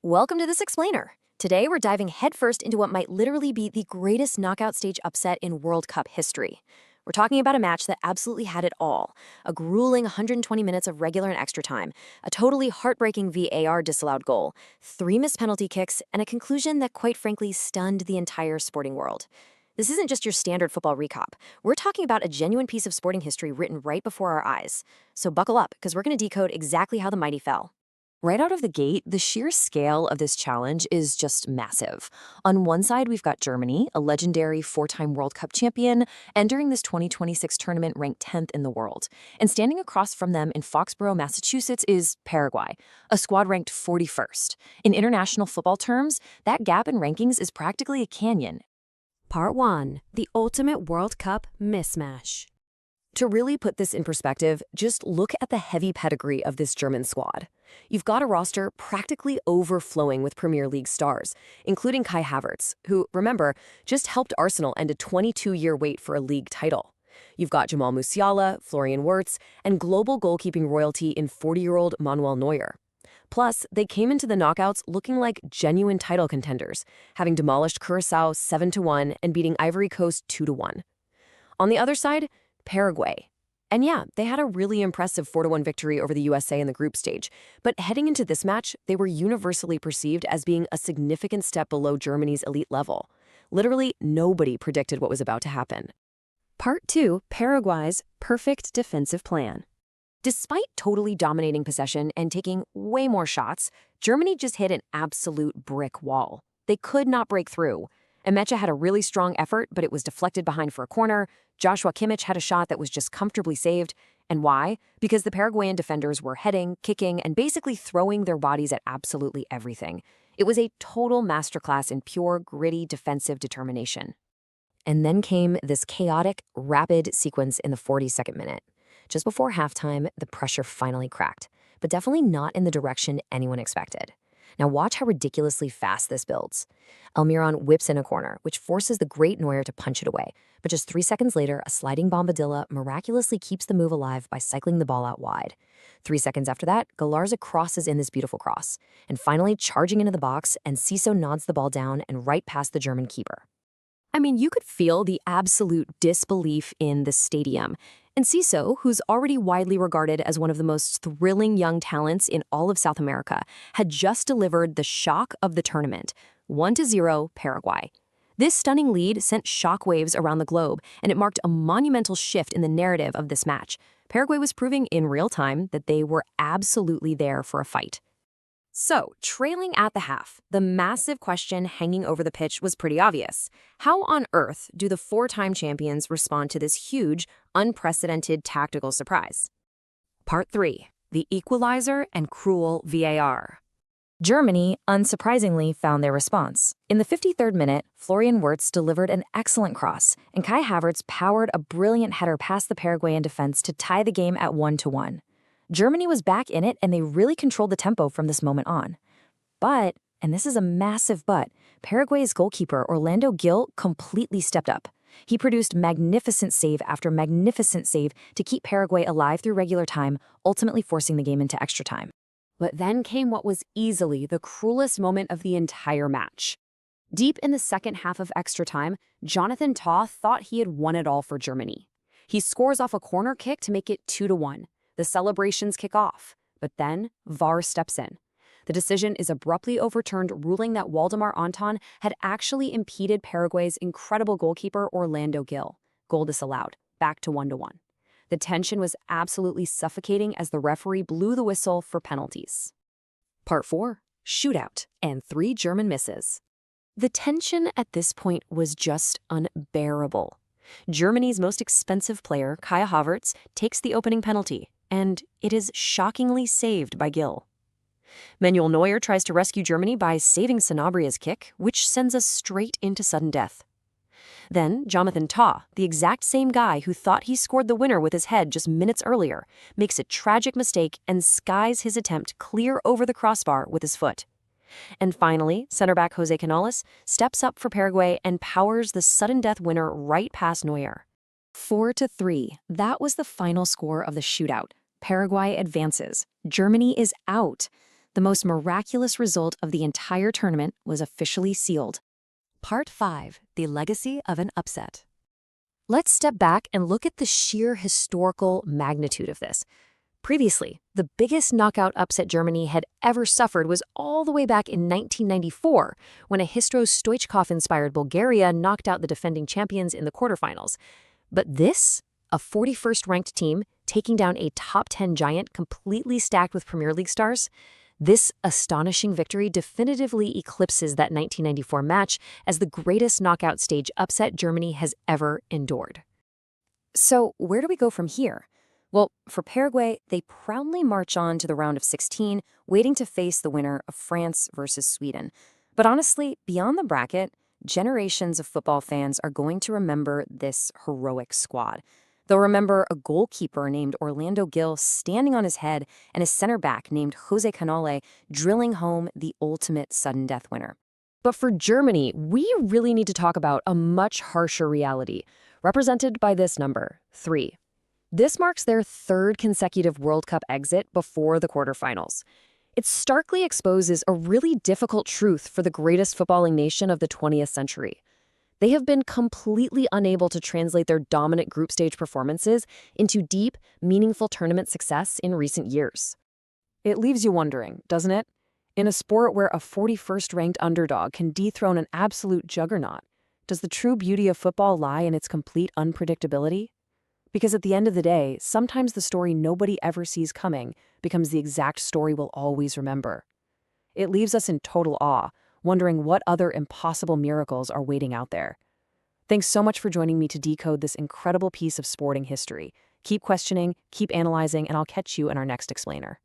Welcome to this explainer. Today we're diving headfirst into what might literally be the greatest knockout stage upset in World Cup history. We're talking about a match that absolutely had it all: a grueling 120 minutes of regular and extra time, a totally heartbreaking VAR disallowed goal, 3 missed penalty kicks, and a conclusion that quite frankly stunned the entire sporting world. This isn't just your standard football recap. We're talking about a genuine piece of sporting history written right before our eyes. So buckle up, because we're going to decode exactly how the mighty fell. Right out of the gate, the sheer scale of this challenge is just massive. On one side, we've got Germany, a legendary 4-time World Cup champion, entering this 2026 tournament ranked 10th in the world. And standing across from them in Foxborough, Massachusetts is Paraguay, a squad ranked 41st. In international football terms, that gap in rankings is practically a canyon. Part 1. The Ultimate World Cup Mismatch. To really put this in perspective, just look at the heavy pedigree of this German squad. You've got a roster practically overflowing with Premier League stars, including Kai Havertz, who, remember, just helped Arsenal end a 22-year wait for a league title. You've got Jamal Musiala, Florian Wirtz, and global goalkeeping royalty in 40-year-old Manuel Neuer. Plus, they came into the knockouts looking like genuine title contenders, having demolished Curaçao 7-1 and beating Ivory Coast 2-1. On the other side, Paraguay. And yeah, they had a really impressive 4-1 victory over the USA in the group stage. But heading into this match, they were universally perceived as being a significant step below Germany's elite level. Literally, nobody predicted what was about to happen. Part 2. Paraguay's perfect defensive plan. Despite totally dominating possession and taking way more shots, Germany just hit an absolute brick wall. They could not break through. Emecha had a really strong effort, but it was deflected behind for a corner. Joshua Kimmich had a shot that was just comfortably saved. And why? Because the Paraguayan defenders were heading, kicking, and basically throwing their bodies at absolutely everything. It was a total masterclass in pure, gritty, defensive determination. And then came this chaotic, rapid sequence in the 42nd minute. Just before halftime, the pressure finally cracked, but definitely not in the direction anyone expected. Now watch how ridiculously fast this builds. Almiron whips in a corner, which forces the great Neuer to punch it away. But just 3 seconds later, a sliding Bombadilla miraculously keeps the move alive by cycling the ball out wide. 3 seconds after that, Galarza crosses in this beautiful cross. And finally, charging into the box, Enciso nods the ball down and right past the German keeper. I mean, you could feel the absolute disbelief in the stadium. Enciso, who's already widely regarded as one of the most thrilling young talents in all of South America, had just delivered the shock of the tournament, 1-0 Paraguay. This stunning lead sent shockwaves around the globe, and it marked a monumental shift in the narrative of this match. Paraguay was proving in real time that they were absolutely there for a fight. So, trailing at the half, the massive question hanging over the pitch was pretty obvious. How on earth do the 4-time champions respond to this huge, unprecedented tactical surprise? Part 3. The Equalizer and Cruel VAR. Germany, unsurprisingly, found their response. In the 53rd minute, Florian Wirtz delivered an excellent cross, and Kai Havertz powered a brilliant header past the Paraguayan defense to tie the game at 1-1. Germany was back in it, and they really controlled the tempo from this moment on. But, and this is a massive but, Paraguay's goalkeeper Orlando Gill completely stepped up. He produced magnificent save after magnificent save to keep Paraguay alive through regular time, ultimately forcing the game into extra time. But then came what was easily the cruelest moment of the entire match. Deep in the second half of extra time, Jonathan Tah thought he had won it all for Germany. He scores off a corner kick to make it 2-1. The celebrations kick off, but then VAR steps in. The decision is abruptly overturned, ruling that Waldemar Anton had actually impeded Paraguay's incredible goalkeeper Orlando Gill. Goal disallowed, back to 1-1. The tension was absolutely suffocating as the referee blew the whistle for penalties. Part 4. Shootout and 3 German misses. The tension at this point was just unbearable. Germany's most expensive player, Kai Havertz, takes the opening penalty, and it is shockingly saved by Gill. Manuel Neuer tries to rescue Germany by saving Sanabria's kick, which sends us straight into sudden death. Then, Jonathan Tah, the exact same guy who thought he scored the winner with his head just minutes earlier, makes a tragic mistake and skies his attempt clear over the crossbar with his foot. And finally, center back José Canale steps up for Paraguay and powers the sudden death winner right past Neuer. 4-3, that was the final score of the shootout. Paraguay advances. Germany is out. the most miraculous result of the entire tournament was officially sealed. Part 5. The Legacy of an Upset. Let's step back and look at the sheer historical magnitude of this. Previously, the biggest knockout upset Germany had ever suffered was all the way back in 1994, when a Hristo Stoichkov-inspired Bulgaria knocked out the defending champions in the quarterfinals. But this, a 41st ranked team taking down a top 10 giant completely stacked with Premier League stars, this astonishing victory definitively eclipses that 1994 match as the greatest knockout stage upset Germany has ever endured. So, where do we go from here? Well, for Paraguay, they proudly march on to the round of 16, waiting to face the winner of France versus Sweden. But honestly, beyond the bracket, generations of football fans are going to remember this heroic squad. They'll remember a goalkeeper named Orlando Gill standing on his head and a center back named José Canale drilling home the ultimate sudden death winner. But for Germany, we really need to talk about a much harsher reality, represented by this number, 3. This marks their third consecutive World Cup exit before the quarterfinals. It starkly exposes a really difficult truth for the greatest footballing nation of the 20th century. They have been completely unable to translate their dominant group stage performances into deep, meaningful tournament success in recent years. It leaves you wondering, doesn't it? In a sport where a 41st ranked underdog can dethrone an absolute juggernaut, does the true beauty of football lie in its complete unpredictability? Because at the end of the day, sometimes the story nobody ever sees coming becomes the exact story we'll always remember. It leaves us in total awe, wondering what other impossible miracles are waiting out there. Thanks so much for joining me to decode this incredible piece of sporting history. Keep questioning, keep analyzing, and I'll catch you in our next explainer.